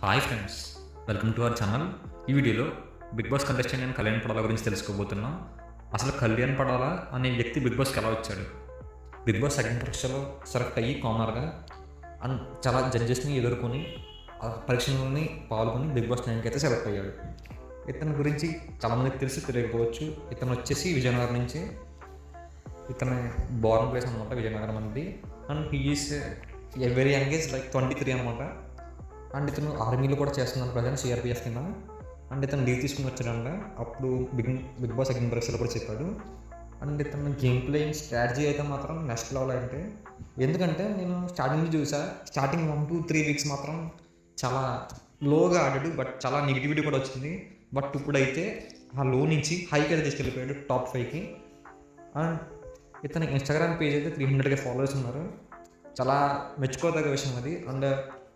Hi friends, welcome to our channel. ఈ వీడియోలో Bigg Boss contestant and Kalyan Padala గురించి తెలుసుకోబోతున్నాం. అసలు కళ్యాణ్ పడాల అనే వ్యక్తి బిగ్ బాస్కి ఎలా వచ్చాడు? బిగ్ బాస్ సెకండ్ పరీక్షలో సెలెక్ట్ అయ్యి కామనర్గా అండ్ చాలా జడ్జెస్ని ఎదుర్కొని ఆ పరీక్షలని పాల్గొని బిగ్ బాస్ 9కి అయితే సెలెక్ట్ అయ్యాడు. ఇతని గురించి చాలామందికి తెలిసి తెలియకపోవచ్చు. ఇతను వచ్చేసి విజయనగరం నుంచి, ఇతను బోర్న్ ప్లేస్ అనమాట విజయనగరం అనేది. And he's very young age, like 23 అనమాట. అండ్ ఇతను ఆర్మీలో కూడా చేస్తున్నాను ప్రజెంట్, సిఆర్పిఎఫ్ కింద. అండ్ ఇతను లీవ్ తీసుకుని వచ్చాడంట. అప్పుడు బిగ్ బాస్ సెకండ్ పరీక్షలో కూడా చెప్పాడు. అండ్ ఇతను గేమ్ ప్లేయింగ్ స్ట్రాటజీ అయితే మాత్రం నెక్స్ట్ లెవెల్. అంటే ఎందుకంటే నేను స్టార్టింగ్ చూసా, స్టార్టింగ్ 1-3 వీక్స్ మాత్రం చాలా లోగా ఆడాడు, బట్ చాలా నెగిటివిటీ కూడా వచ్చింది. బట్ ఇప్పుడైతే ఆ లో నుంచి హైకి అయితే తీసుకెళ్ళిపోయాడు, టాప్ 5కి. అండ్ ఇతని ఇన్స్టాగ్రామ్ పేజ్ అయితే 300K ఫాలోవర్స్ ఉన్నారు. చాలా మెచ్చుకోదగ్గ విషయం అది. అండ్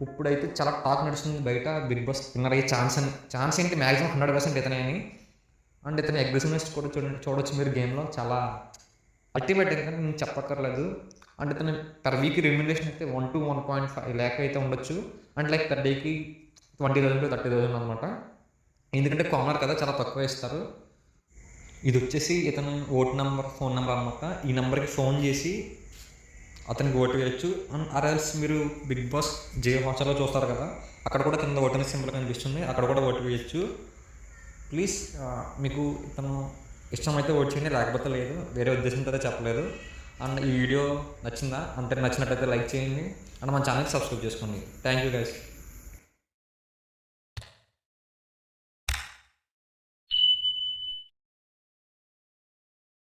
ఇప్పుడైతే చాలా టాక్ నడుస్తుంది బయట, బిగ్ బాస్ విన్నర్ అయ్యే ఛాన్స్ ఏంటి మ్యాక్సిమం 100% ఇతనే అని. అండ్ ఇతని అగ్రెసివ్నెస్ కూడా చూడొచ్చు మీరు గేమ్లో. చాలా అల్టిమేట్ ఎందుకంటే నేను చెప్పక్కర్లేదు. అండ్ ఇతను పర్ వీక్ రెమ్యునరేషన్ అయితే 1 to 1.5 lakh అయితే ఉండొచ్చు. అండ్ లైక్ పర్ డేకి 20,000 to 30,000 అనమాట. ఎందుకంటే కామనర్ కదా, చాలా తక్కువ ఇస్తారు. ఇది వచ్చేసి ఇతను ఓట్ నెంబర్, ఫోన్ నెంబర్ అనమాట. ఈ నెంబర్కి ఫోన్ చేసి అతనికి ఓటు వేయచ్చు. అండ్ ఆర్ఎల్స్ మీరు బిగ్ బాస్ జే హాస్టల్లో చూస్తారు కదా, అక్కడ కూడా కింద ఓటు సింబల్ కనిపిస్తుంది, అక్కడ కూడా ఓటు వేయచ్చు. ప్లీజ్ మీకు ఇతను ఇష్టమైతే ఓటు చేయండి, లేకపోతే లేదు. వేరే ఉద్దేశంతో అయితే చెప్పలేదు. అండ్ ఈ వీడియో నచ్చిందా? అంటే నచ్చినట్లయితే లైక్ చేయండి. అండ్ మన ఛానల్కి సబ్స్క్రైబ్ చేసుకోండి. Thank you guys.